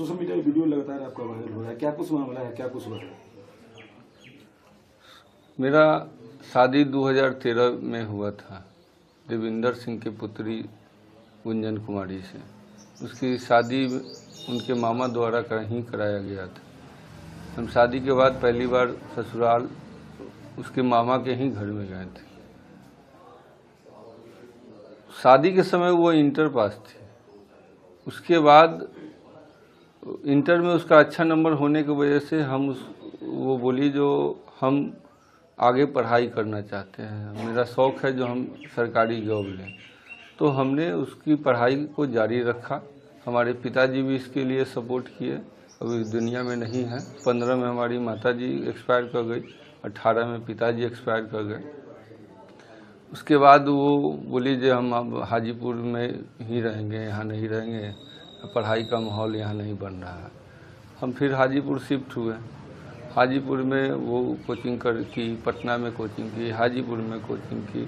Social media में video लगातार आपका वायरल हो रहा है, क्या कुछ मामला है, क्या कुछ हुआ है? मेरा शादी 2013 में हुआ था देविंदर सिंह की पुत्री गुंजन कुमारी से। उसकी शादी उनके मामा द्वारा कहीं कराया गया था। हम शादी के बाद पहली बार ससुराल उसके मामा के ही घर में गए थे। शादी के समय वो इंटर पास थी। उसके बाद इंटर में उसका अच्छा नंबर होने की वजह से वो बोली जो हम आगे पढ़ाई करना चाहते हैं, मेरा शौक़ है जो हम सरकारी जॉब लें। तो हमने उसकी पढ़ाई को जारी रखा। हमारे पिताजी भी इसके लिए सपोर्ट किए। अभी दुनिया में नहीं है। 15 में हमारी माताजी एक्सपायर कर गई, 18 में पिताजी एक्सपायर कर गए। उसके बाद वो बोली जो हम अब हाजीपुर में ही रहेंगे, यहाँ नहीं रहेंगे, पढ़ाई का माहौल यहाँ नहीं बन रहा है। हम फिर हाजीपुर शिफ्ट हुए। हाजीपुर में वो कोचिंग की, पटना में कोचिंग की, हाजीपुर में कोचिंग की,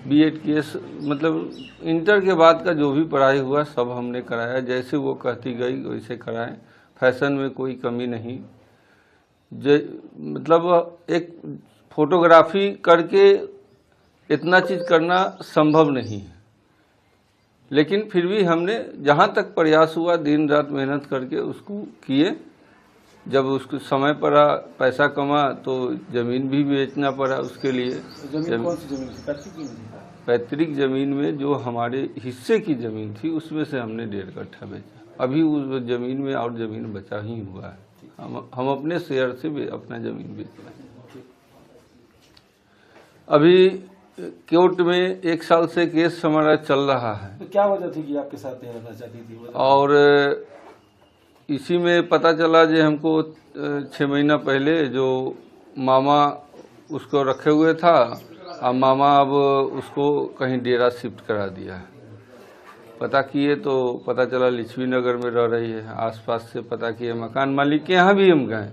बीएड की, मतलब इंटर के बाद का जो भी पढ़ाई हुआ सब हमने कराया। जैसे वो कहती गई वैसे कराएं। फैशन में कोई कमी नहीं। मतलब एक फोटोग्राफी करके इतना चीज़ करना संभव नहीं है, लेकिन फिर भी हमने जहाँ तक प्रयास हुआ दिन रात मेहनत करके उसको किए। जब उसको समय पड़ा, पैसा कमा, तो ज़मीन भी बेचना पड़ा उसके लिए। जमीन कौन सी जमीन थी? पैतृक ज़मीन में जो हमारे हिस्से की ज़मीन थी उसमें से हमने 1.5 कट्ठा बेचा। अभी उस ज़मीन में और ज़मीन बचा ही हुआ है। हम अपने शेयर से अपना ज़मीन बेच रहे हैं। अभी कोर्ट में 1 साल से केस हमारा चल रहा है। तो क्या वजह थी कि आपके साथ नहीं रहना चाहती थी? और इसी में पता चला जो हमको 6 महीना पहले जो मामा उसको रखे हुए था, अब मामा अब उसको कहीं डेरा शिफ्ट करा दिया है। पता किए तो पता चला लिच्छवी नगर में रह रही है। आसपास से पता किए, मकान मालिक के यहाँ भी हम गए,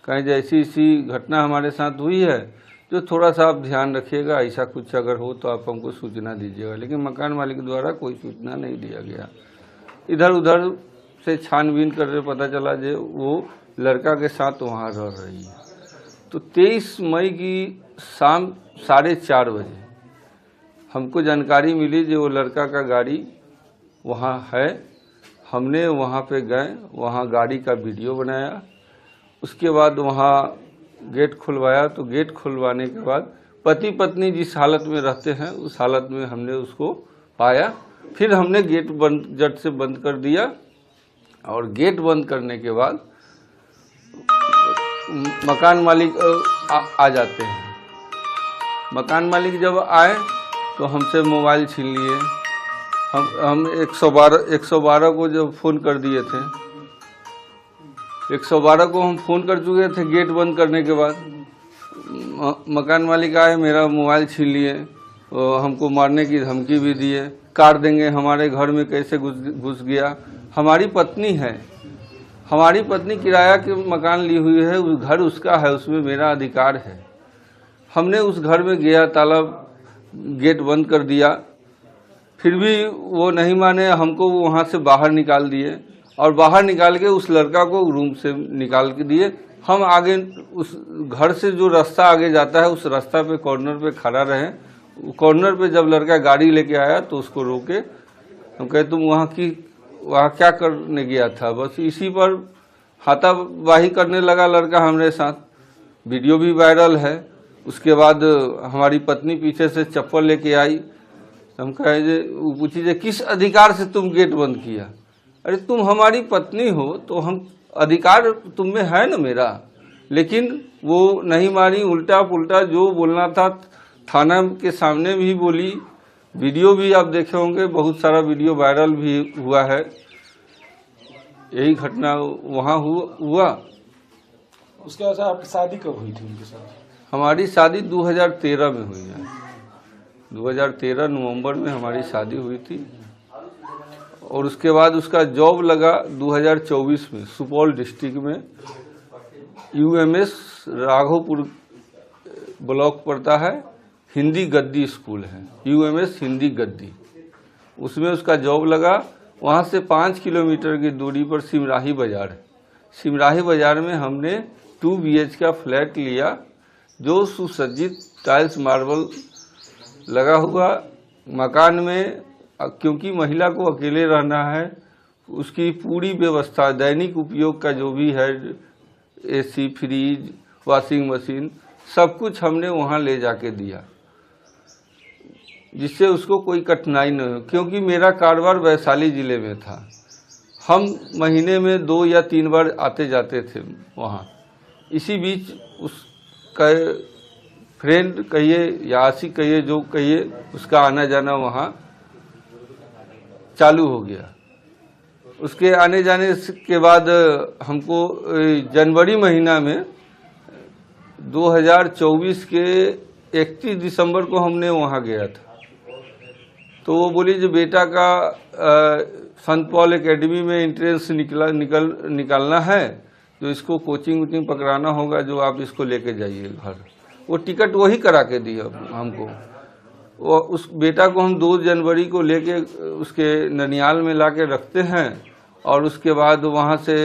कहीं जैसी ऐसी घटना हमारे साथ हुई है जो थोड़ा सा आप ध्यान रखिएगा, ऐसा कुछ अगर हो तो आप हमको सूचना दीजिएगा। लेकिन मकान मालिक द्वारा कोई सूचना नहीं दिया गया। इधर उधर से छानबीन करके पता चला जो वो लड़का के साथ वहाँ रह रही है। तो 23 मई की शाम 4:30 बजे हमको जानकारी मिली जो वो लड़का का गाड़ी वहाँ है। हमने वहाँ पे गए, वहाँ गाड़ी का वीडियो बनाया। उसके बाद वहाँ गेट खुलवाया। तो गेट खुलवाने के बाद पति पत्नी जिस हालत में रहते हैं उस हालत में हमने उसको पाया। फिर हमने गेट बंद झट से बंद कर दिया। और गेट बंद करने के बाद मकान मालिक आ जाते हैं। मकान मालिक जब आए तो हमसे मोबाइल छीन लिए। हम 112 को जब फ़ोन कर दिए थे, 112 को हम फ़ोन कर चुके थे गेट बंद करने के बाद। मकान मालिक आए, मेरा मोबाइल छीन लिए, हमको मारने की धमकी भी दिए, काट देंगे, हमारे घर में कैसे घुस गया। हमारी पत्नी है, हमारी पत्नी किराया के मकान ली हुई है, उस घर उसका है, उसमें मेरा अधिकार है। हमने उस घर में गया, ताला गेट बंद कर दिया, फिर भी वो नहीं माने। हमको वहाँ से बाहर निकाल दिए और बाहर निकाल के उस लड़का को रूम से निकाल के दिए। हम आगे उस घर से जो रास्ता आगे जाता है उस रास्ता पे कॉर्नर पे खड़ा रहे। कॉर्नर पे जब लड़का गाड़ी लेके आया तो उसको रोके। हम कहे तुम वहाँ क्या करने गया था? बस इसी पर हाथापाई करने लगा लड़का हमारे साथ। वीडियो भी वायरल है। उसके बाद हमारी पत्नी पीछे से चप्पल लेके आई। हम कहे जे पूछी जे किस अधिकार से तुम गेट बंद किया? अरे तुम हमारी पत्नी हो तो हम अधिकार तुम में है ना मेरा। लेकिन वो नहीं मानी, उल्टा पुल्टा जो बोलना था थाना के सामने भी बोली। वीडियो भी आप देखे होंगे, बहुत सारा वीडियो वायरल भी हुआ है। यही घटना वहाँ हुआ। उसके बाद आपकी शादी कब हुई थी उनके साथ? हमारी शादी 2013 में हुई है। 2013 नवंबर में हमारी शादी हुई थी। और उसके बाद उसका जॉब लगा 2024 में सुपौल डिस्ट्रिक्ट में यूएमएस राघोपुर ब्लॉक पड़ता है, हिंदी गद्दी स्कूल है, यूएमएस हिंदी गद्दी, उसमें उसका जॉब लगा। वहाँ से 5 किलोमीटर की दूरी पर सिमराही बाजार है। सिमराही बाजार में हमने 2 BH का फ्लैट लिया, जो सुसज्जित टाइल्स मार्बल लगा हुआ मकान में। क्योंकि महिला को अकेले रहना है, उसकी पूरी व्यवस्था दैनिक उपयोग का जो भी है, AC, फ्रिज, वॉशिंग मशीन, सब कुछ हमने वहाँ ले जाके दिया, जिससे उसको कोई कठिनाई न हो। क्योंकि मेरा कारोबार वैशाली ज़िले में था, हम महीने में 2 या 3 बार आते जाते थे वहाँ। इसी बीच उसका फ्रेंड कहिए या आशिक कहिए, जो कहिए, उसका आना जाना वहाँ चालू हो गया। उसके आने जाने के बाद हमको जनवरी महीना में 2024 के 31 दिसंबर को हमने वहाँ गया था। तो वो बोली जो बेटा का संत पॉल एकेडमी में एंट्रेंस निकालना है, जो इसको कोचिंग वोचिंग पकड़ाना होगा, जो आप इसको लेके जाइए घर। वो टिकट वही करा के दी हमको। वो उस बेटा को हम 2 जनवरी को लेके उसके ननियाल में ला के रखते हैं, और उसके बाद वहाँ से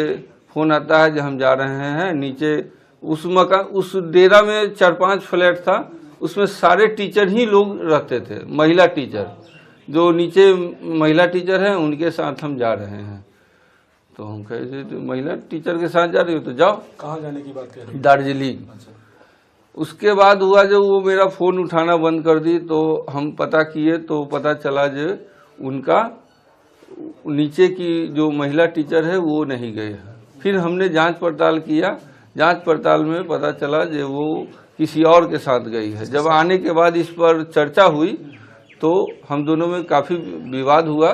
फ़ोन आता है जो हम जा रहे हैं नीचे। उस डेरा में 4-5 फ्लैट था, उसमें सारे टीचर ही लोग रहते थे, महिला टीचर। जो नीचे महिला टीचर हैं उनके साथ हम जा रहे हैं। तो हम कहे तो महिला टीचर के साथ जा रही हो तो जाओ। कहाँ जाने की बात कर रही हैं? दार्जिलिंग। अच्छा। उसके बाद हुआ जब वो मेरा फ़ोन उठाना बंद कर दी, तो हम पता किए तो पता चला जो उनका नीचे की जो महिला टीचर है वो नहीं गए हैं। फिर हमने जांच पड़ताल किया, जांच पड़ताल में पता चला जो वो किसी और के साथ गई है। जब आने के बाद इस पर चर्चा हुई तो हम दोनों में काफ़ी विवाद हुआ।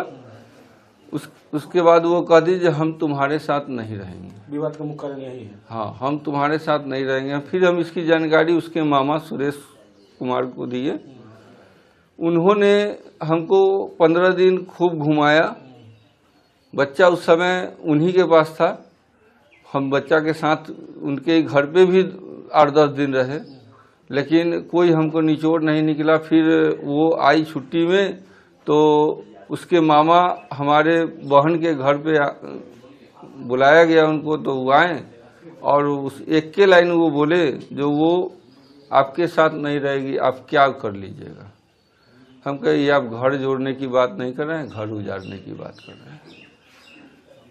उसके बाद वो कह दी जो हम तुम्हारे साथ नहीं रहेंगे। विवाद का मुख्य कारण यही है। हाँ, हम तुम्हारे साथ नहीं रहेंगे। फिर हम इसकी जानकारी उसके मामा सुरेश कुमार को दिए। उन्होंने हमको 15 दिन खूब घुमाया। बच्चा उस समय उन्हीं के पास था। हम बच्चा के साथ उनके घर पे भी 8-10 दिन रहे, लेकिन कोई हमको निचोड़ नहीं निकला। फिर वो आई छुट्टी में, तो उसके मामा हमारे बहन के घर पे बुलाया गया उनको, तो वो आए और उस एक के लाइन वो बोले जो वो आपके साथ नहीं रहेगी, आप क्या कर लीजिएगा। हम कहे ये आप घर जोड़ने की बात नहीं कर रहे हैं, घर उजाड़ने की बात कर रहे हैं।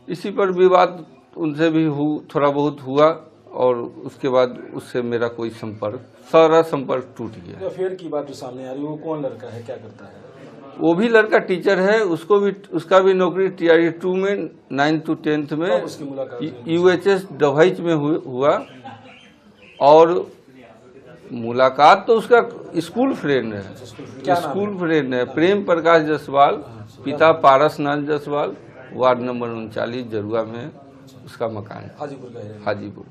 इसी पर विवाद उनसे भी थोड़ा बहुत हुआ, और उसके बाद उससे मेरा कोई सारा संपर्क टूट गया। अफेयर की बात जो सामने आ रही है, वो कौन लड़का है, क्या करता है? वो भी लड़का टीचर है, उसका भी नौकरी TRE 2 में 9th to 10th में उसकी मुलाकात UHS डवाइच में हुआ। और मुलाकात तो उसका स्कूल फ्रेंड है, स्कूल फ्रेंड है प्रेम प्रकाश जायसवाल, पिता पारसनाथ जायसवाल, वार्ड नंबर 39 जरुआ में उसका मकान है, हाजीपुर का है। हाजीपुर।